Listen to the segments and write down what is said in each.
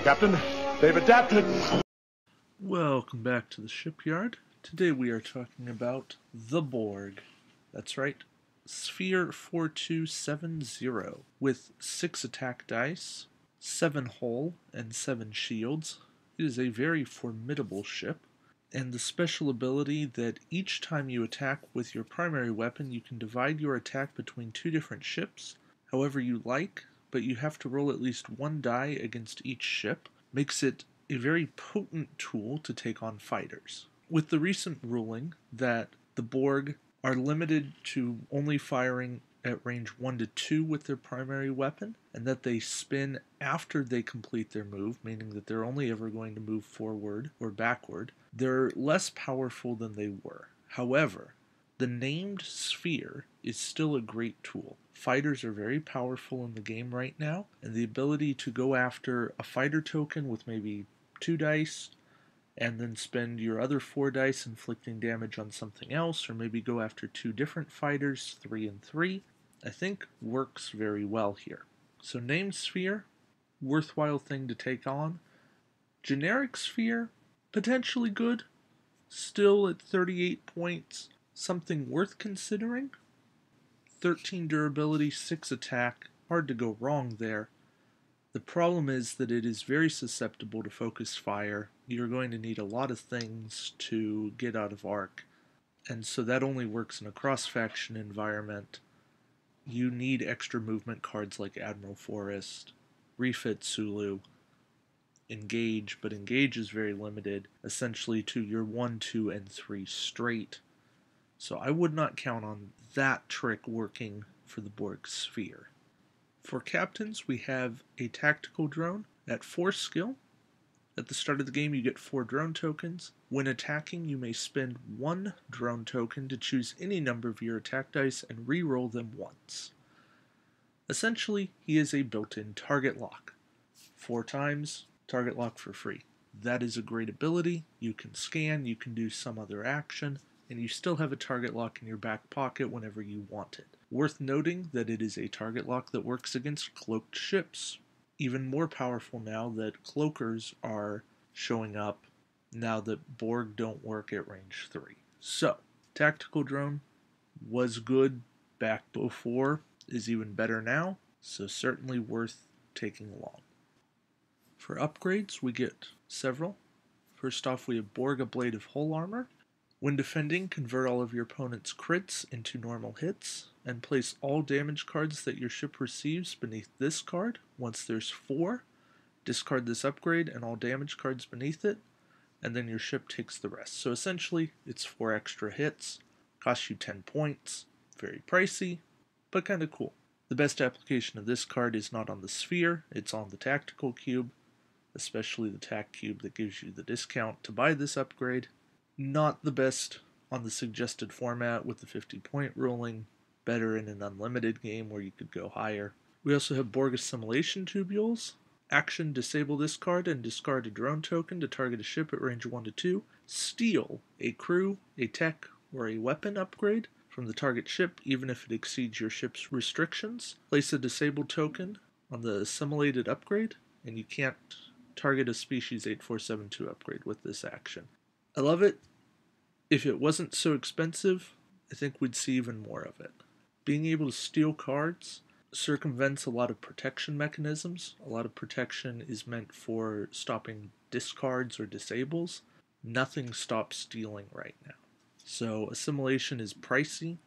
Captain. They've adapted. Welcome back to the Shipyard. Today we are talking about the Borg. That's right, Sphere 4270 with 6 attack dice, 7 hull, and 7 shields. It is a very formidable ship, and the special ability that each time you attack with your primary weapon, you can divide your attack between 2 different ships, however you like, but you have to roll at least 1 die against each ship, makes it a very potent tool to take on fighters. With the recent ruling that the Borg are limited to only firing at range 1 to 2 with their primary weapon, and that they spin after they complete their move, meaning that they're only ever going to move forward or backward, they're less powerful than they were. However, the named sphere is still a great tool. Fighters are very powerful in the game right now, and the ability to go after a fighter token with maybe 2 dice, and then spend your other 4 dice inflicting damage on something else, or maybe go after 2 different fighters, 3 and 3, I think works very well here. So named sphere, worthwhile thing to take on. Generic sphere, potentially good, still at 38 points, something worth considering. 13 durability, 6 attack, hard to go wrong there. The problem is that it is very susceptible to focus fire. You're going to need a lot of things to get out of arc, and so that only works in a cross-faction environment. You need extra movement cards like Admiral Forrest, Refit Sulu, Engage, but Engage is very limited, essentially to your 1, 2, and 3 straight. So I would not count on that trick working for the Borg sphere. For captains, we have a tactical drone at 4 skill. At the start of the game, you get 4 drone tokens. When attacking, you may spend 1 drone token to choose any number of your attack dice and re-roll them once. Essentially, he is a built-in target lock. 4 times, target lock for free. That is a great ability. You can scan, you can do some other action, and you still have a target lock in your back pocket whenever you want it. Worth noting that it is a target lock that works against cloaked ships. Even more powerful now that cloakers are showing up now that Borg don't work at range 3. So, tactical drone was good back before, is even better now, so certainly worth taking along. For upgrades, we get several. First off, we have Borg Ablative Hull Armor. When defending, convert all of your opponent's crits into normal hits, and place all damage cards that your ship receives beneath this card. Once there's 4, discard this upgrade and all damage cards beneath it, and then your ship takes the rest. So essentially, it's 4 extra hits, costs you 10 points, very pricey, but kind of cool. The best application of this card is not on the sphere, it's on the tactical cube, especially the tac cube that gives you the discount to buy this upgrade. Not the best on the suggested format with the 50-point ruling, better in an unlimited game where you could go higher. We also have Borg Assimilation tubules. Action, disable this card and discard a drone token to target a ship at range 1 to 2. Steal a crew, a tech, or a weapon upgrade from the target ship even if it exceeds your ship's restrictions. Place a disabled token on the assimilated upgrade, and you can't target a Species 8472 upgrade with this action. I love it. If it wasn't so expensive, I think we'd see even more of it. Being able to steal cards circumvents a lot of protection mechanisms. A lot of protection is meant for stopping discards or disables. Nothing stops stealing right now. So assimilation is pricey,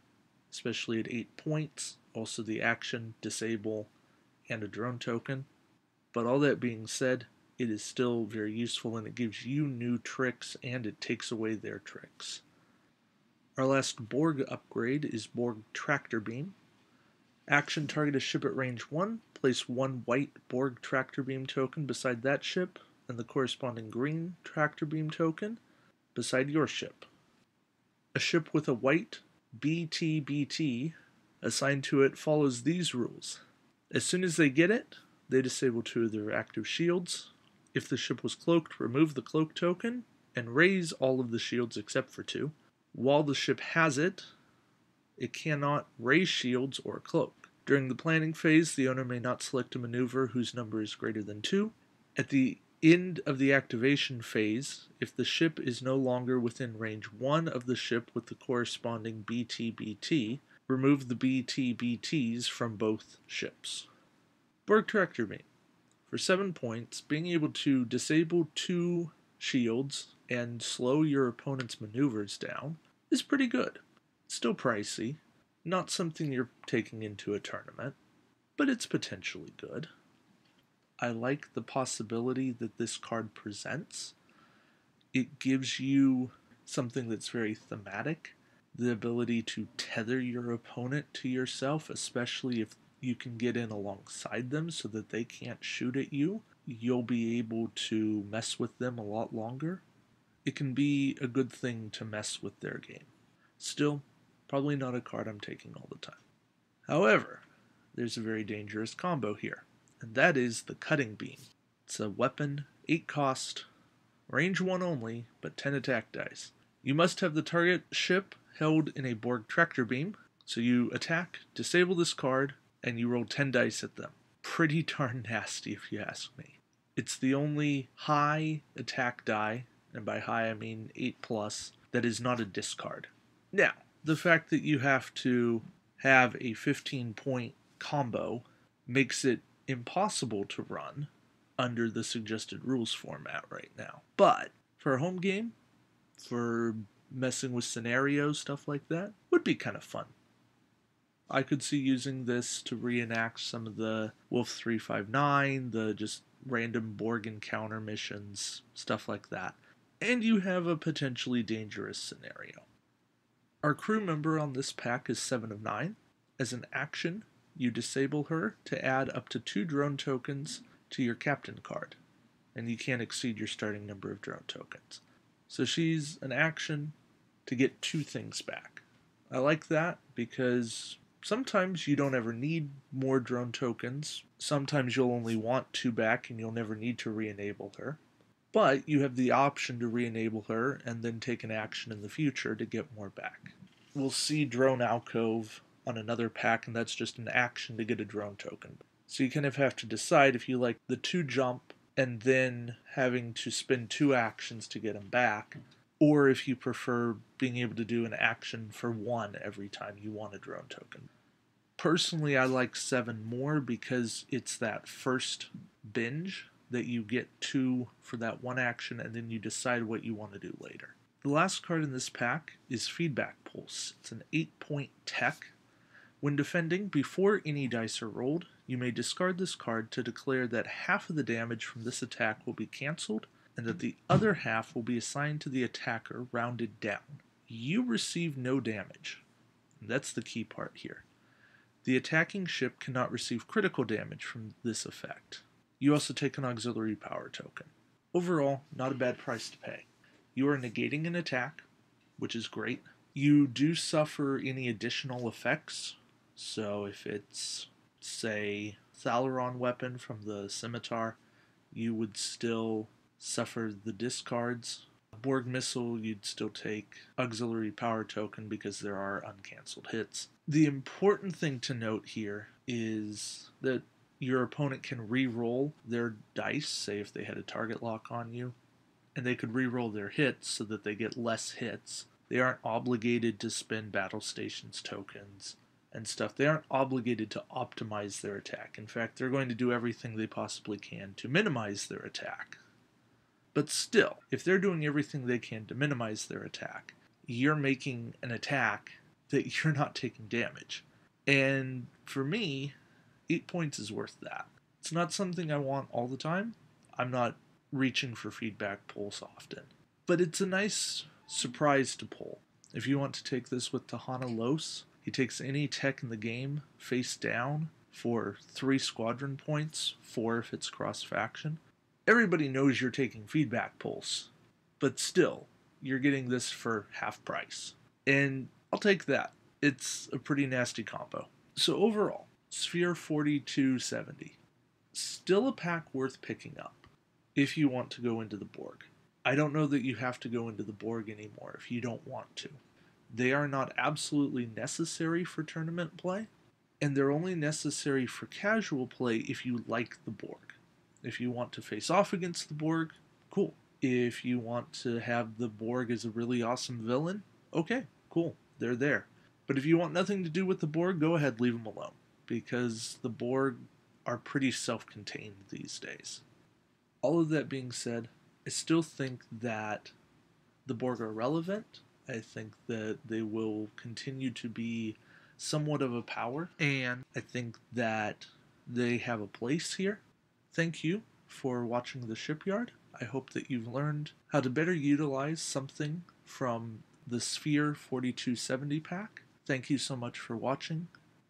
especially at 8 points. Also the action, disable, and a drone token. But all that being said, it is still very useful, and it gives you new tricks and it takes away their tricks. Our last Borg upgrade is Borg Tractor Beam. Action, target a ship at range 1, place 1 white Borg Tractor Beam token beside that ship and the corresponding green Tractor Beam token beside your ship. A ship with a white BTBT assigned to it follows these rules. As soon as they get it, they disable 2 of their active shields. If the ship was cloaked, remove the cloak token and raise all of the shields except for 2. While the ship has it, it cannot raise shields or cloak. During the planning phase, the owner may not select a maneuver whose number is greater than 2. At the End of the activation phase, if the ship is no longer within range 1 of the ship with the corresponding BT-BT, remove the BT-BTs from both ships. Berg Director beam. For 7 points, being able to disable 2 shields and slow your opponent's maneuvers down is pretty good. Still pricey, not something you're taking into a tournament, but it's potentially good. I like the possibility that this card presents. It gives you something that's very thematic, the ability to tether your opponent to yourself, especially if you can get in alongside them so that they can't shoot at you. You'll be able to mess with them a lot longer. It can be a good thing to mess with their game. Still, probably not a card I'm taking all the time. However, there's a very dangerous combo here, and that is the Cutting Beam. It's a weapon, 8 cost, range 1 only, but 10 attack dice. You must have the target ship held in a Borg Tractor Beam, so you attack, disable this card, and you roll 10 dice at them. Pretty darn nasty if you ask me. It's the only high attack die, and by high I mean 8+, that is not a discard. Now, the fact that you have to have a 15-point combo makes it impossible to run under the suggested rules format right now. But for a home game, for messing with scenarios, stuff like that, would be kind of fun. I could see using this to reenact some of the Wolf 359, the just random Borg encounter missions, stuff like that. And you have a potentially dangerous scenario. Our crew member on this pack is 7 of 9. As an action, you disable her to add up to 2 drone tokens to your captain card, and you can't exceed your starting number of drone tokens. So she's an action to get 2 things back. I like that because sometimes you don't ever need more drone tokens. Sometimes you'll only want 2 back and you'll never need to re-enable her. But you have the option to re-enable her and then take an action in the future to get more back. We'll see Drone Alcove on another pack, and that's just an action to get a drone token. So you kind of have to decide if you like the 2 jump and then having to spend 2 actions to get them back, or if you prefer being able to do an action for 1 every time you want a drone token. Personally, I like 7 more because it's that first binge that you get 2 for that 1 action, and then you decide what you want to do later. The last card in this pack is Feedback Pulse. It's an 8-point tech. When defending, before any dice are rolled, you may discard this card to declare that half of the damage from this attack will be cancelled, and that the other half will be assigned to the attacker rounded down. You receive no damage. That's the key part here. The attacking ship cannot receive critical damage from this effect. You also take an auxiliary power token. Overall, not a bad price to pay. You are negating an attack, which is great. You do suffer any additional effects, so if it's, say, Thalaron weapon from the scimitar, you would still suffer the discards. Borg missile, you'd still take auxiliary power token because there are uncancelled hits. The important thing to note here is that your opponent can re-roll their dice, say if they had a target lock on you, and they could re-roll their hits so that they get less hits. They aren't obligated to spend battle stations tokens and stuff. They aren't obligated to optimize their attack. In fact, they're going to do everything they possibly can to minimize their attack. But still, if they're doing everything they can to minimize their attack, you're making an attack that you're not taking damage. And for me, 8 points is worth that. It's not something I want all the time. I'm not reaching for Feedback Pulse often. But it's a nice surprise to pull. If you want to take this with Tahana Los, he takes any tech in the game face down for 3 squadron points, 4 if it's cross-faction. Everybody knows you're taking Feedback Pulse, but still, you're getting this for half price. And I'll take that. It's a pretty nasty combo. So overall, Sphere 4270. Still a pack worth picking up if you want to go into the Borg. I don't know that you have to go into the Borg anymore if you don't want to. They are not absolutely necessary for tournament play, and they're only necessary for casual play if you like the Borg. If you want to face off against the Borg, cool. If you want to have the Borg as a really awesome villain, okay, cool, they're there. But if you want nothing to do with the Borg, go ahead, leave them alone. Because the Borg are pretty self-contained these days. All of that being said, I still think that the Borg are relevant. I think that they will continue to be somewhat of a power, and I think that they have a place here. Thank you for watching the Shipyard. I hope that you've learned how to better utilize something from the Sphere 4270 pack. Thank you so much for watching.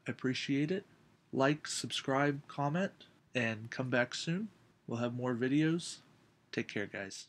I appreciate it. Like, subscribe, comment, and come back soon. We'll have more videos. Take care, guys.